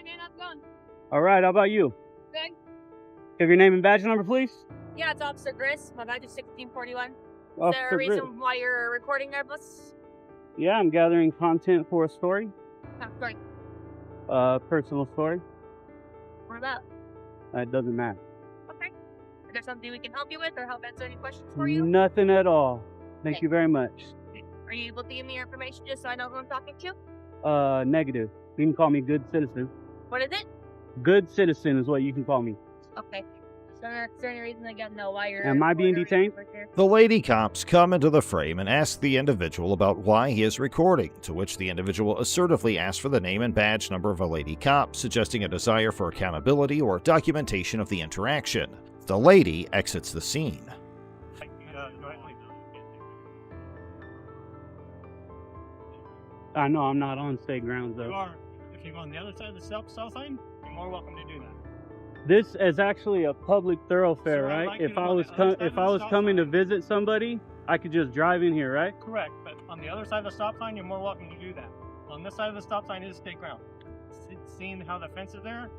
Hi man, how's it going? All right, how about you? Good. Give your name and badge number, please. Yeah, it's Officer Gris. My badge is 1641. Is Officer there a Gris. reason why you're recording our bus? Yeah, I'm gathering content for a story. Sorry. Personal story. What about? It doesn't matter. Okay. Is there something we can help you with or help answer any questions for you? Nothing at all. Thank Okay. you very much. Are you able to give me your information just so I know who I'm talking to? Negative. You can call me good citizen. What is it? Good citizen is what you can call me. Okay. Is there any reason I gotta know why you're... Am I being detained? The lady cops come into the frame and ask the individual about why he is recording, to which the individual assertively asks for the name and badge number of a lady cop, suggesting a desire for accountability or documentation of the interaction. The lady exits the scene. I know I'm not on state grounds though. You are. If you go on the other side of the south side, you're more welcome to do that. This is actually a public thoroughfare, So I'd right? like you If to I go on was the other side if of I the was stop coming to sign. visit somebody, I could just drive in here, right? Correct, but on the other side of the stop sign, you're more welcome to do that. On this side of the stop sign is state ground. Seeing how the fence is there,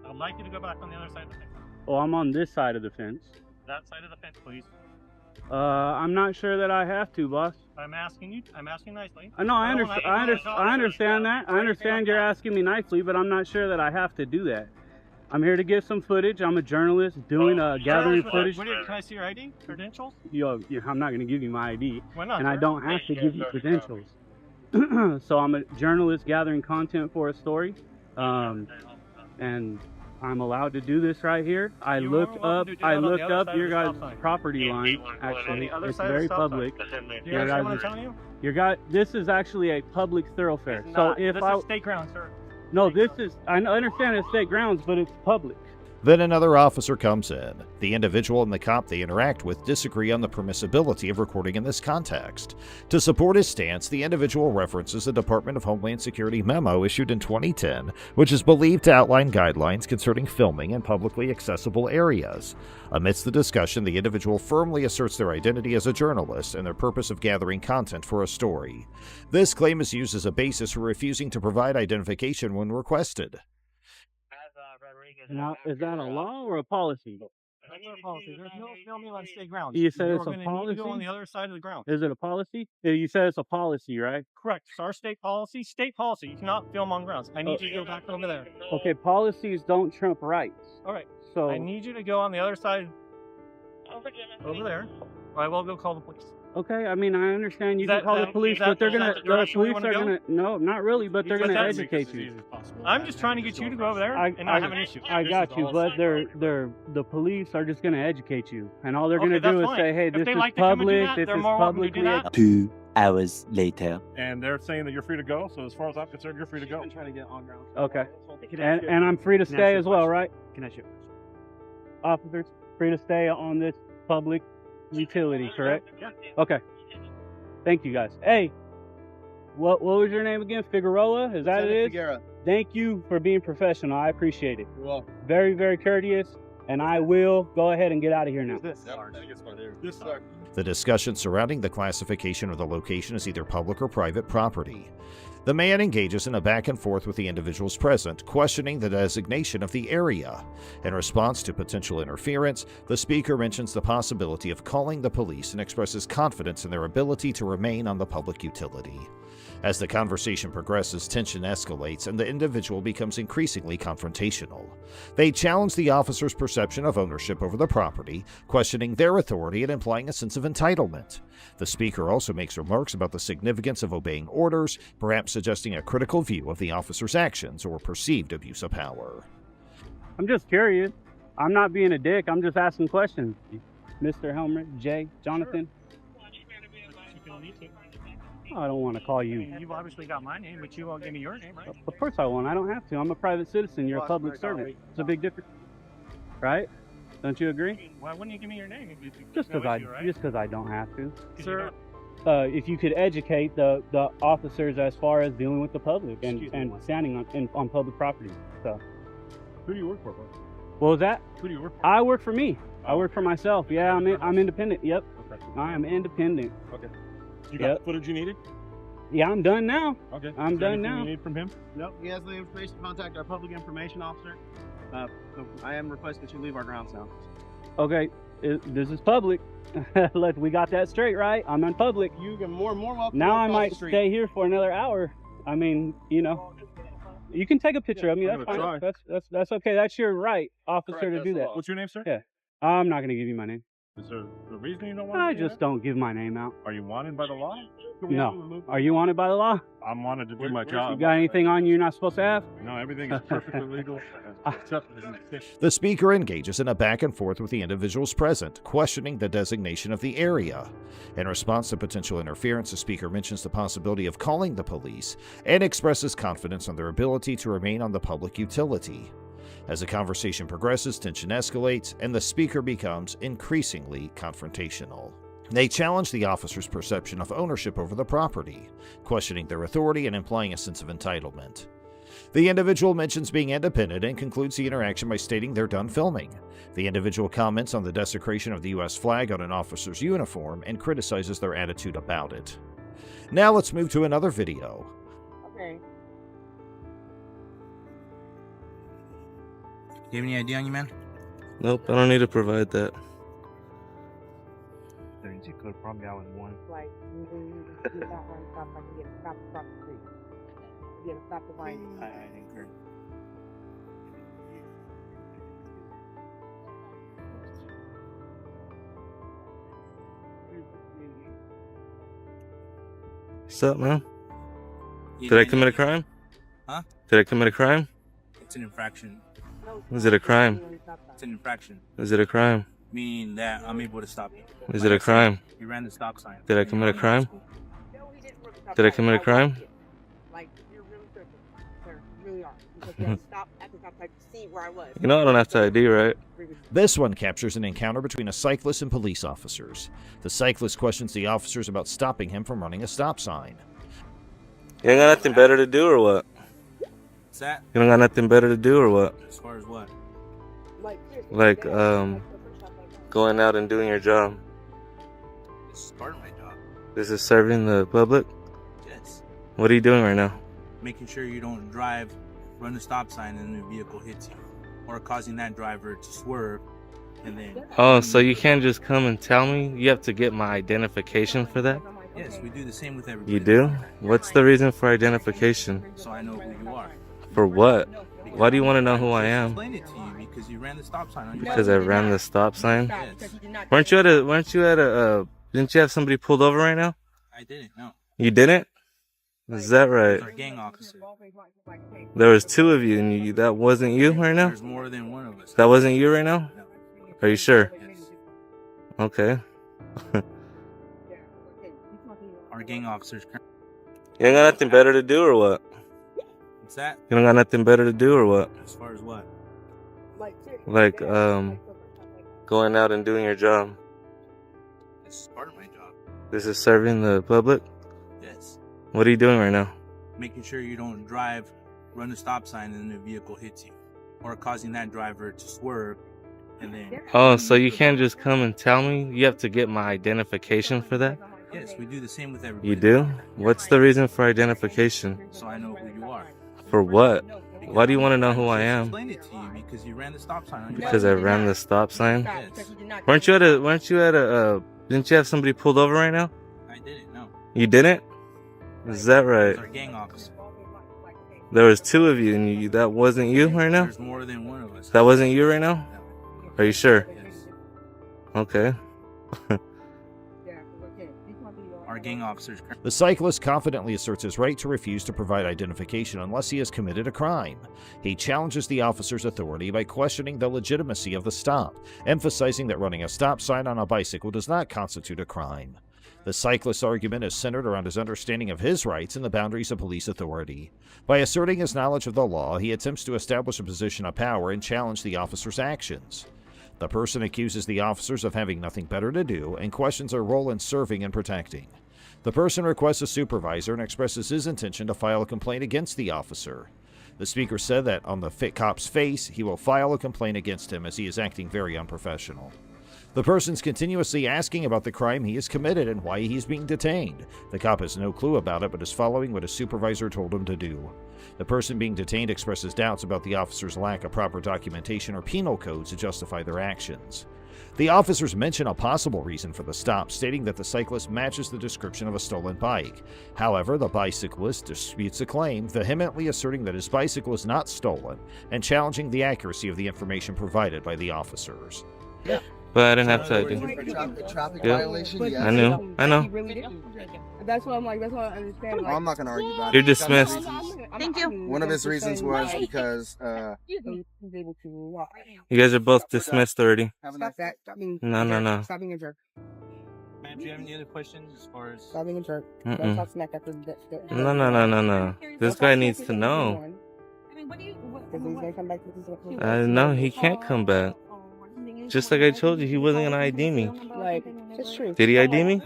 I'd like you to go back on the other side of the fence. Oh, I'm on this side of the fence. That side of the fence, please. I'm not sure that I have to, boss. I'm asking you. I'm asking nicely. I know, I don't understand. wanna- I understand that. I understand you're asking me nicely, but I'm not sure that I have to do that. I'm here to get some footage. I'm a journalist doing gathering footage. Can I see your ID credentials? Yo, I'm not going to give you my ID, Why not? and I sir? don't have to give you credentials. So I'm a journalist gathering content for a story, and I'm allowed to do this right here. I You are looked welcome up. to do I that on the looked other up side of your the guys' stop sign. property line. On Actually, the other it's side of the very stop sign. public. Do you Your understand what I'm guys' telling you? This is actually a public thoroughfare. It's So not. if this I is state ground, sir. no, this is I understand it's state grounds, but it's public. Then another officer comes in. The individual and the cop they interact with disagree on the permissibility of recording in this context. To support his stance, the individual references the Department of Homeland Security memo issued in 2010, which is believed to outline guidelines concerning filming in publicly accessible areas. Amidst the discussion, the individual firmly asserts their identity as a journalist and their purpose of gathering content for a story. This claim is used as a basis for refusing to provide identification when requested. Now, is that a law or a policy? That's our policy. There's no filming on state grounds. You said You're it's a gonna need to go on policy? the other side of the ground. Is it a policy? Yeah, you said it's a policy, right? Correct. It's our state policy. State policy. You cannot film on grounds. I need Oh. you to go back over there. Okay, policies don't trump rights. All right. So I need you to go on the other side over there, or I will go call the police. okay, I mean I understand you Is can that- call the that- police, is that- but they're is that gonna the the direction we police wanna are go? gonna no, not really, but they're But gonna that's- educate you. I'm just trying to get you to go over there and not have an issue. I got you, but the police are just gonna educate you, and all they're Okay, gonna that's do is fine. say, hey, If this they is like to come and do public, that, this they're is more welcome to do publicly. that. 2 hours later. And they're saying that you're free to go. So as far as I'm concerned, you're free to go. trying to get on ground. Okay, Can I ask you- and I'm free to can I stay ask as you a well, question? right? Can I shoot? Officers, free to stay on this public utility, correct? Yeah. Okay. Thank you, guys. Hey, what was your name again? Figueroa? Is that it? Thank you for being professional. I appreciate it. You're welcome. Very, very courteous. And I will go ahead and get out of here now. This The discussion surrounding the classification of the location as either public or private property. The man engages in a back and forth with the individuals present, questioning the designation of the area. In response to potential interference, the speaker mentions the possibility of calling the police and expresses confidence in their ability to remain on the public utility. As the conversation progresses, tension escalates and the individual becomes increasingly confrontational. They challenge the officer's perception of ownership over the property, questioning their authority and implying a sense of entitlement. The speaker also makes remarks about the significance of obeying orders, perhaps suggesting a critical view of the officer's actions or perceived abuse of power. I'm just curious. I'm not being a dick. I'm just asking questions. Mr. Helmer, Jay, Jonathan. You don't need to. I don't want to call you. You've obviously got my name, but you won't give me your name, right? Of course I won't. I don't have to. I'm a private citizen. You're a public servant. It's a big difference. Right? Don't you agree? Why wouldn't you give me your name? If you Just no because issue, right? I don't have to. 'Cause you Sir, don't. if you could educate the officers as far as dealing with the public and Excuse me. standing on public property. So, Who do you work for, bro? what was that? Who do you work for? I work for me. I work for myself. Yeah, I'm independent. Yep, Okay. I am independent. Okay. You got Yep. the footage you needed? Yeah, I'm done now. Okay. I'm Is there done anything now. You need from him? Nope, he has the information to contact our public information officer. So I am requesting that you leave our grounds now. Okay, this is public. We got that straight, right? I'm in public. You are more welcome. Now to I cross might the street. stay here for another hour. I mean, you know, you can take a picture of me. I'm That's gonna fine. That's okay. That's your right, officer, Correct, to that's do the that. law. What's your name, sir? Yeah. I'm not gonna give you my name. Is there a reason you don't want I to just don't give my name out. Are you wanted by the law? No. Are you wanted by the law? I'm wanted to do my You job. got anything on you you're not supposed to have? No, everything is perfectly legal. Except The speaker engages in a back and forth with the individuals present, questioning the designation of the area. In response to potential interference, the speaker mentions the possibility of calling the police and expresses confidence on their ability to remain on the public utility. As the conversation progresses, tension escalates, and the speaker becomes increasingly confrontational. They challenge the officer's perception of ownership over the property, questioning their authority and implying a sense of entitlement. The individual mentions being independent and concludes the interaction by stating they're done filming. The individual comments on the desecration of the U.S. flag on an officer's uniform and criticizes their attitude about it. Now let's move to another video. Okay. Do you have any ID on you, man? Nope, I don't need to provide that. you could probably out in one. Like, you get that one stop, like you get to stop across the street. You get to stop the line. I agree. What's up, man? Did I commit a crime? Huh? Did I commit a crime? It's an infraction. Is it a crime? It's an infraction. Is it a crime? Meaning that I'm able to stop you. Is it a crime? You ran the stop sign. Did I commit a crime? Did I commit a crime? Like, you're really tripping. Sir, you really are. Because you stopped at the stop sign to see where I was. You know I don't have to ID, right? This one captures an encounter between a cyclist and police officers. The cyclist questions the officers about stopping him from running a stop sign. You ain't got nothing better to do or what? What's that? You don't got nothing better to do or what? As far as what? Like, going out and doing your job. This is part of my job. This is serving the public? Yes. What are you doing right now? Making sure you don't drive, run the stop sign, and the vehicle hits you. Or causing that driver to swerve, and then... Oh, so you can't just come and tell me? You have to get my identification for that? Yes, we do the same with everybody. You do? What's the reason for identification? So I know who you are. For what? Why do you want to know who I am? Explain it to you because you ran the stop sign on your Because I ran the stop sign? Yes. Weren't you at a didn't you have somebody pulled over right now? I didn't, no. You didn't? Is that right? Our gang officer. There was two of you and that wasn't you right now? There's more than one of us. That wasn't you right now? No. Are you sure? Yes. Okay. Our gang officers. You ain't got nothing better to do or what? What's that? You don't got nothing better to do or what? As far as what? Like, going out and doing your job. This is part of my job. This is serving the public? Yes. What are you doing right now? Making sure you don't drive, run the stop sign, and the vehicle hits you. Or causing that driver to swerve, and then... Oh, so you can't just come and tell me? You have to get my identification for that? Yes, we do the same with everybody. You do? What's the reason for identification? So I know who you are. For what? Why do you want to know who I am? Explain it to you because you ran the stop sign on your Because I ran the stop sign? Yes. Weren't you at a didn't you have somebody pulled over right now? I didn't, no. You didn't? Is that right? Our gang officer. There was two of you and that wasn't you right now? There's more than one of us. That wasn't you right now? No. Are you sure? Yes. Okay. Our gang officers. The cyclist confidently asserts his right to refuse to provide identification unless he has committed a crime. He challenges the officer's authority by questioning the legitimacy of the stop, emphasizing that running a stop sign on a bicycle does not constitute a crime. The cyclist's argument is centered around his understanding of his rights and the boundaries of police authority. By asserting his knowledge of the law, he attempts to establish a position of power and challenge the officer's actions. The person accuses the officers of having nothing better to do and questions their role in serving and protecting. The person requests a supervisor and expresses his intention to file a complaint against the officer. The speaker said that on the cop's face, he will file a complaint against him as he is acting very unprofessional. The person's continuously asking about the crime he has committed and why he's being detained. The cop has no clue about it but is following what his supervisor told him to do. The person being detained expresses doubts about the officer's lack of proper documentation or penal codes to justify their actions. The officers mention a possible reason for the stop, stating that the cyclist matches the description of a stolen bike. However, the bicyclist disputes the claim, vehemently asserting that his bicycle is not stolen and challenging the accuracy of the information provided by the officers. But I didn't have to ID. Traffic Yeah. violation? Yeah. I knew. I know. That's what I'm like. That's what I understand. Oh, I'm not gonna argue about it. You're dismissed. Thank you. One of his reasons was because You guys are both dismissed already. Stop that. Stop being. No. Stop being a jerk. Ma'am, do you have any other questions as far as? Stop being a jerk. Mm-mm. Don't talk smack after No. This guy needs to know. I mean, what do you? Because he's gonna come back to this. No, he can't come back. Just like I told you, he wasn't gonna ID me. Like, it's true. Did he ID me?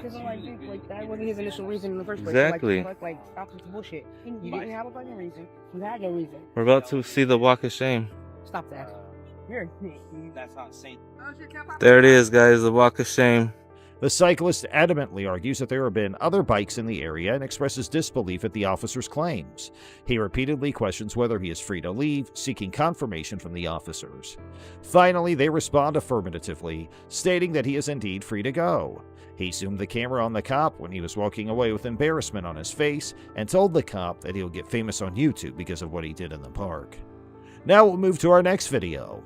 Like that wasn't his initial reason in the first place. Exactly. Like stop this bullshit. You didn't have a fucking reason. You had no reason. We're about to see the walk of shame. Stop that. Here. That's not safe. There it is, guys, the walk of shame. The cyclist adamantly argues that there have been other bikes in the area and expresses disbelief at the officer's claims. He repeatedly questions whether he is free to leave, seeking confirmation from the officers. Finally, they respond affirmatively, stating that he is indeed free to go. He zoomed the camera on the cop when he was walking away with embarrassment on his face and told the cop that he'll get famous on YouTube because of what he did in the park. Now we'll move to our next video.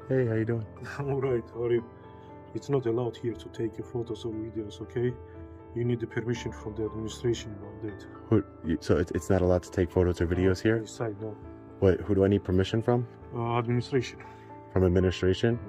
Hey, how you doing? I'm alright, how are you? It's not allowed here to take photos or videos, okay? You need the permission from the administration about that. So it's not allowed to take photos or videos here? Inside, no. Wait, who do I need permission from? Administration. From administration?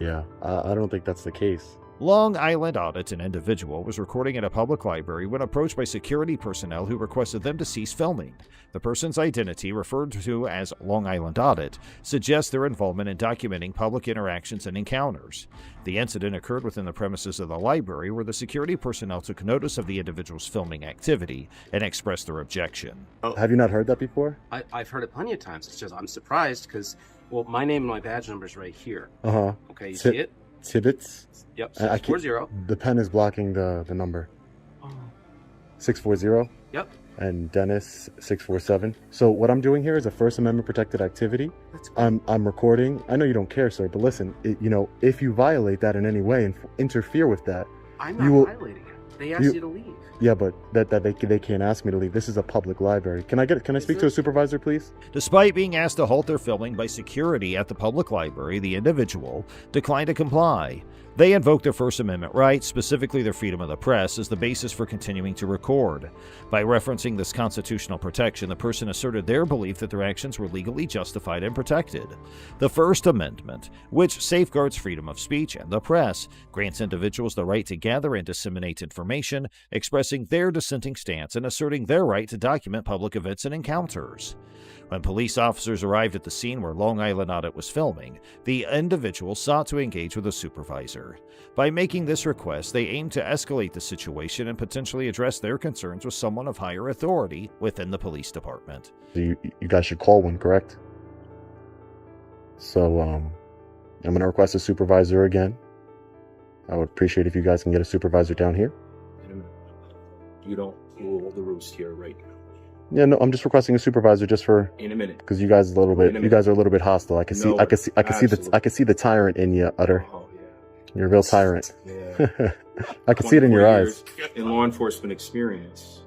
Yeah, I don't think that's the case. Long Island Audit, an individual, was recording at a public library when approached by security personnel who requested them to cease filming. The person's identity, referred to as Long Island Audit, suggests their involvement in documenting public interactions and encounters. The incident occurred within the premises of the library, where the security personnel took notice of the individual's filming activity and expressed their objection. Have you not heard that before? I've heard it plenty of times. It's just I'm surprised because, well, my name and my badge number is right here. Uh-huh. Okay, you see it? Tibbets? Yep, 640. The pen is blocking the number. 640? Yep. And Dennis 647. So what I'm doing here is a First Amendment protected activity. I'm recording. I know you don't care, sir, but listen, if you violate that in any way and interfere with that, I'm not violating it. They asked you to leave. Yeah, but they can't ask me to leave. This is a public library. Can I speak to a supervisor, please? Despite being asked to halt their filming by security at the public library, the individual declined to comply. They invoked their First Amendment rights, specifically their freedom of the press, as the basis for continuing to record. By referencing this constitutional protection, the person asserted their belief that their actions were legally justified and protected. The First Amendment, which safeguards freedom of speech and the press, grants individuals the right to gather and disseminate information, expressing their dissenting stance and asserting their right to document public events and encounters. When police officers arrived at the scene where Long Island Audit was filming, the individual sought to engage with a supervisor. By making this request, they aimed to escalate the situation and potentially address their concerns with someone of higher authority within the police department. You guys should call one, correct? So, I'm going to request a supervisor again. I would appreciate if you guys can get a supervisor down here. You don't rule the roost here right now. Yeah, no, I'm just requesting a supervisor just for In a minute. because you guys are a little bit hostile. I can see the tyrant in you, Utter. Oh, yeah. You're a real tyrant. Yeah. I can see it in your eyes. In law enforcement experience.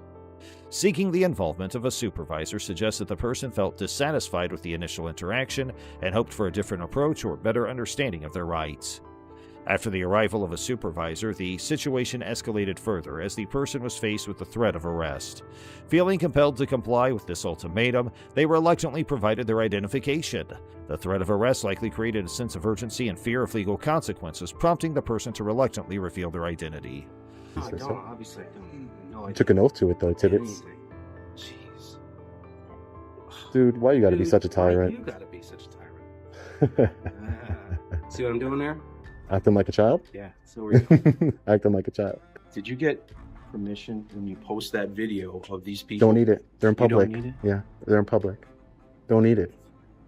Seeking the involvement of a supervisor suggests that the person felt dissatisfied with the initial interaction and hoped for a different approach or better understanding of their rights. After the arrival of a supervisor, the situation escalated further as the person was faced with the threat of arrest. Feeling compelled to comply with this ultimatum, they reluctantly provided their identification. The threat of arrest likely created a sense of urgency and fear of legal consequences, prompting the person to reluctantly reveal their identity. No, I don't. Obviously, I don't. No, You took an oath to it, though, Tibbets. Jeez. Dude, why you gotta be such a Why tyrant? you gotta be such a tyrant. See what I'm doing there? Acting like a child? Yeah, so are you. Acting like a child. Did you get permission when you post that video of these people? Don't need it. They're in You don't public. need it? Yeah, they're in public. Don't need it.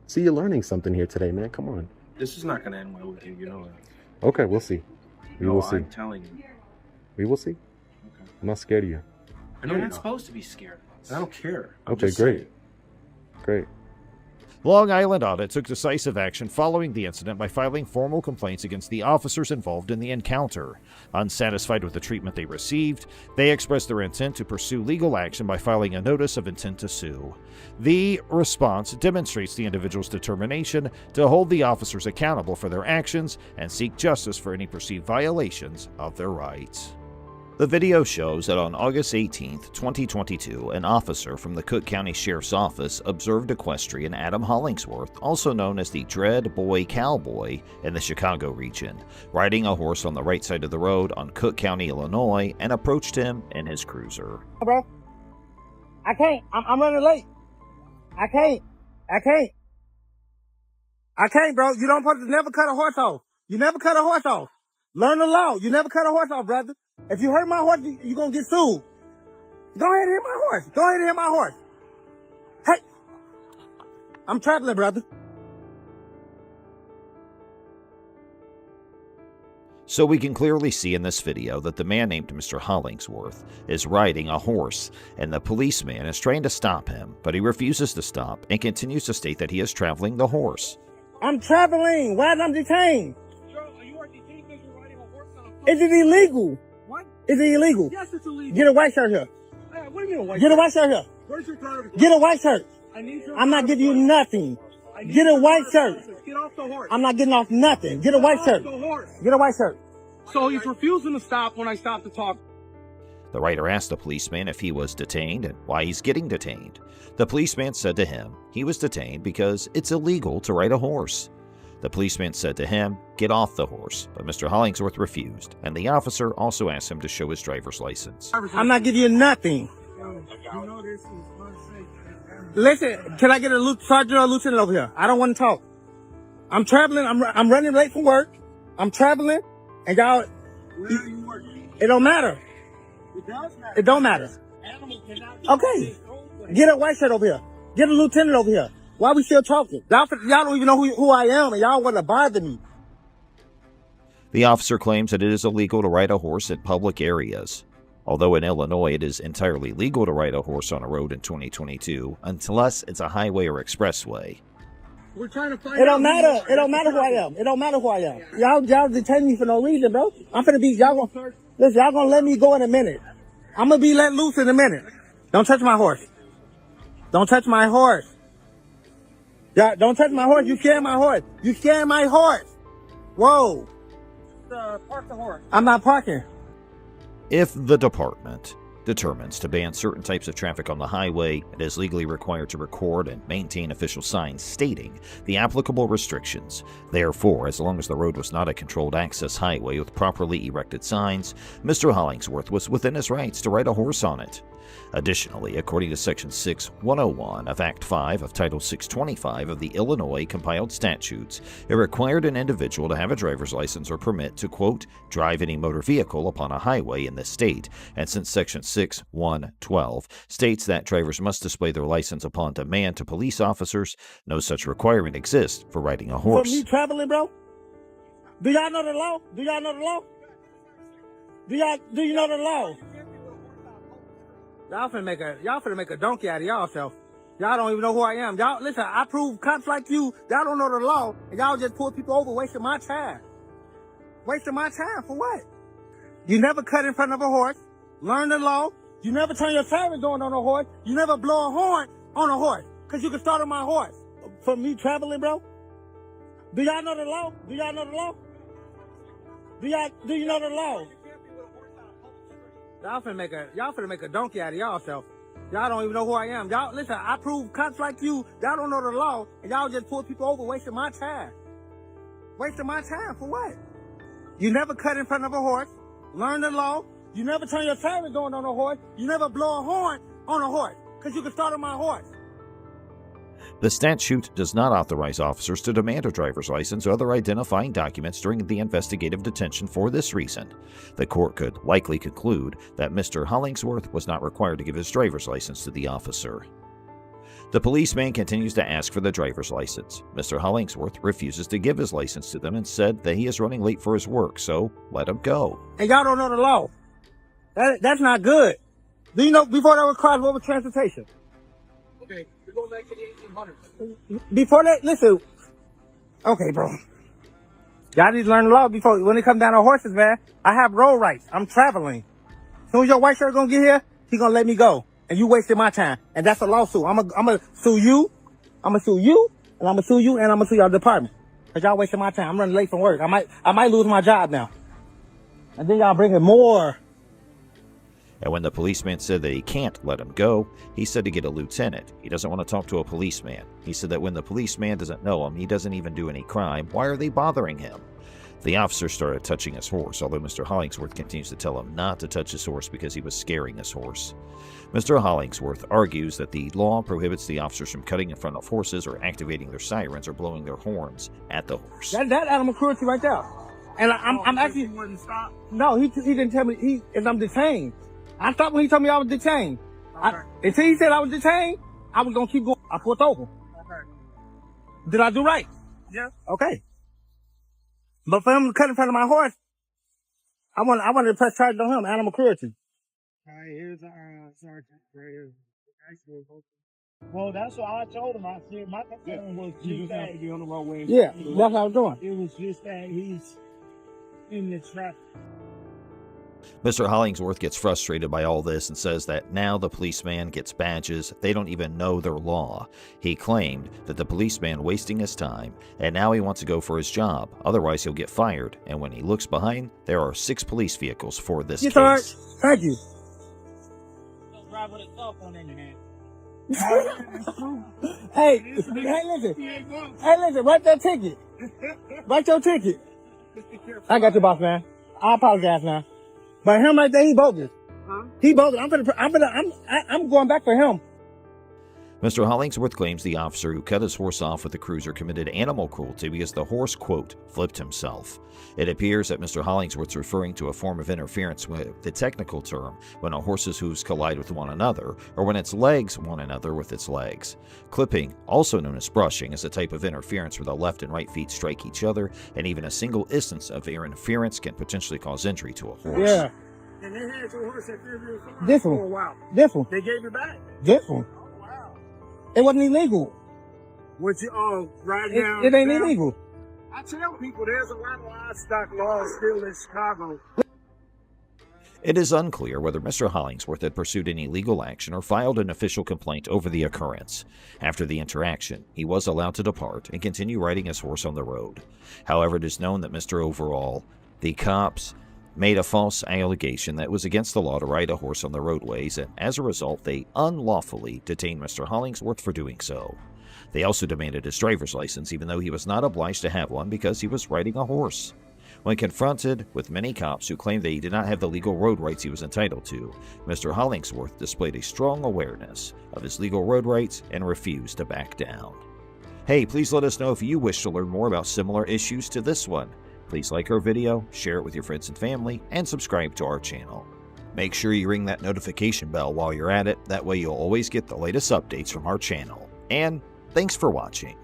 See, you're learning something here today, man. Come on. This is not going to end well with you, you know that. Okay, we'll see. We will see. I'm telling you. We will see. Okay. I'm not scared of you. I know you're not supposed to be scared. I don't care. I'm Okay, just great. saying. Great. Long Island Audit took decisive action following the incident by filing formal complaints against the officers involved in the encounter. Unsatisfied with the treatment they received, they expressed their intent to pursue legal action by filing a notice of intent to sue. The response demonstrates the individual's determination to hold the officers accountable for their actions and seek justice for any perceived violations of their rights. The video shows that on August 18, 2022, an officer from the Cook County Sheriff's Office observed equestrian Adam Hollingsworth, also known as the Dread Boy Cowboy, in the Chicago region, riding a horse on the right side of the road on Cook County, Illinois, and approached him in his cruiser. Bro, I can't. I'm running late. I can't, bro. You don't supposed to never cut a horse off. You never cut a horse off. Learn the law. You never cut a horse off, brother. If you hurt my horse, you're going to get sued. Go ahead and hit my horse. Go ahead and hit my horse. Hey, I'm traveling, brother. So we can clearly see in this video that the man named Mr. Hollingsworth is riding a horse, and the policeman is trying to stop him, but he refuses to stop and continues to state that he is traveling the horse. I'm traveling. Why am I detained? Is it illegal? What? Is it illegal? Yes, it's illegal. Get a white shirt here. What do you mean a white Get shirt? a white shirt here. Where's your driver's Get a white shirt. I need your I'm not driver's giving you license. nothing. I need Get a your white driver's shirt. license. Get off the horse. I'm not getting off nothing. Get a white shirt. Get off the horse. Get a white shirt. So he's refusing to stop when I stop to talk. The writer asked the policeman if he was detained and why he's getting detained. The policeman said to him he was detained because it's illegal to ride a horse. The policeman said to him, "Get off the horse," but Mr. Hollingsworth refused, and the officer also asked him to show his driver's license. I'm not giving you nothing. Listen, can I get a sergeant or a lieutenant over here? I don't want to talk. I'm traveling. I'm running late from work. I'm traveling, and y'all. Where are you working? It don't matter. It does matter. It don't matter. Animal cannot be Okay. Get a white shirt over here. Get a lieutenant over here. Why we still talking? Y'all don't even know who I am, and y'all want to bother me. The officer claims that it is illegal to ride a horse in public areas. Although in Illinois it is entirely legal to ride a horse on a road in 2022, unless it's a highway or expressway. We're trying to find It don't matter. It don't matter who I am. It don't matter who I am. Y'all detain me for no reason, bro. I'm finna be, y'all gonna let me go in a minute. I'm gonna be let loose in a minute. Don't touch my horse. Don't touch my horse. Yeah, don't touch my horse. You scaring my horse. You scaring my horse. Whoa. Park the horse. I'm not parking. If the department determines to ban certain types of traffic on the highway, it is legally required to record and maintain official signs stating the applicable restrictions. Therefore, as long as the road was not a controlled access highway with properly erected signs, Mr. Hollingsworth was within his rights to ride a horse on it. Additionally, according to Section 6101 of Act 5 of Title 625 of the Illinois Compiled Statutes, it required an individual to have a driver's license or permit to, quote, drive any motor vehicle upon a highway in this state, and since Section 6112 states that drivers must display their license upon demand to police officers, no such requirement exists for riding a horse. For me traveling, bro? Do y'all know the law? Do y'all know the law? Do you know the law? Y'all finna make a donkey out of y'allself. Y'all don't even know who I am. Y'all, listen, I prove cops like you, y'all don't know the law, and y'all just pull people over, wasting my time. Wasting my time for what? You never cut in front of a horse. Learn the law. You never turn your siren going on a horse. You never blow a horn on a horse, because you can start on my horse. For me traveling, bro? Do y'all know the law? Do y'all know the law? Do you know the law? Y'all finna make a donkey out of y'allself. Y'all don't even know who I am. Y'all, listen, I prove cops like you, y'all don't know the law, and y'all just pull people over, wasting my time. Wasting my time for what? You never cut in front of a horse. Learn the law. You never turn your siren going on a horse. You never blow a horn on a horse, because you can start on my horse. The statute does not authorize officers to demand a driver's license or other identifying documents during the investigative detention for this reason. The court could likely conclude that Mr. Hollingsworth was not required to give his driver's license to the officer. The policeman continues to ask for the driver's license. Mr. Hollingsworth refuses to give his license to them and said that he is running late for his work, so let him go. And y'all don't know the law. That's not good. Do you know before that was cars, what was transportation? Okay, we're going back to the 1800s. Before that, listen. Okay, bro. Y'all need to learn the law before, when it comes down to horses, man. I have road rights. I'm traveling. As soon as your white shirt gonna get here, he gonna let me go. And you wasted my time. And that's a lawsuit. I'm gonna sue you. I'm gonna sue you. And I'm gonna sue you. And I'm gonna sue your department. Cause y'all wasting my time. I'm running late from work. I might lose my job now. And then y'all bringing more. And when the policeman said that he can't let him go, he said to get a lieutenant. He doesn't want to talk to a policeman. He said that when the policeman doesn't know him, he doesn't even do any crime. Why are they bothering him? The officer started touching his horse, although Mr. Hollingsworth continues to tell him not to touch his horse because he was scaring his horse. Mr. Hollingsworth argues that the law prohibits the officers from cutting in front of horses or activating their sirens or blowing their horns at the horse. That animal cruelty right there. And I'm actually... He wouldn't stop? No, he didn't tell me, I'm detained. I stopped when he told me I was detained. Okay. Until he said I was detained, I was gonna keep going. I pulled over. Okay. Did I do right? Yeah. Okay. But for him to cut in front of my horse, I wanted to press charges on him, animal cruelty. All right, here's Sergeant right here. Well, that's what I told him. I said my concern was just that to be on the roadway. Yeah, that's what I was doing. It was just that he's in the traffic. Mr. Hollingsworth gets frustrated by all this and says that now the policeman gets badges, they don't even know their law. He claimed that the policeman wasting his time, and now he wants to go for his job, otherwise he'll get fired, and when he looks behind, there are 6 police vehicles for this case. Sorry. Thank you. Drive with a cell phone in your hand. Hey, listen, write that ticket. Write your ticket. I got your boss, man. I apologize, man. But him right there, he bogus. Huh? He bogus. I'm going back for him. Mr. Hollingsworth claims the officer who cut his horse off with the cruiser committed animal cruelty because the horse, quote, flipped himself. It appears that Mr. Hollingsworth's referring to a form of interference with the technical term when a horse's hooves collide with one another, or when its legs one another with its legs. Clipping, also known as brushing, is a type of interference where the left and right feet strike each other, and even a single instance of interference can potentially cause injury to a horse. Yeah. And they had your horse at This for one. a while. This one. They gave it back. This one. Oh, wow. It wasn't illegal. What you right now? It ain't illegal. I tell people there's a lot of livestock laws still in Chicago. It is unclear whether Mr. Hollingsworth had pursued any legal action or filed an official complaint over the occurrence. After the interaction, he was allowed to depart and continue riding his horse on the road. However, it is known that Mr. Overall, the cops, made a false allegation that it was against the law to ride a horse on the roadways, and as a result, they unlawfully detained Mr. Hollingsworth for doing so. They also demanded his driver's license, even though he was not obliged to have one because he was riding a horse. When confronted with many cops who claimed that he did not have the legal road rights he was entitled to, Mr. Hollingsworth displayed a strong awareness of his legal road rights and refused to back down. Hey, please let us know if you wish to learn more about similar issues to this one. Please like our video, share it with your friends and family, and subscribe to our channel. Make sure you ring that notification bell while you're at it, that way you'll always get the latest updates from our channel. And thanks for watching.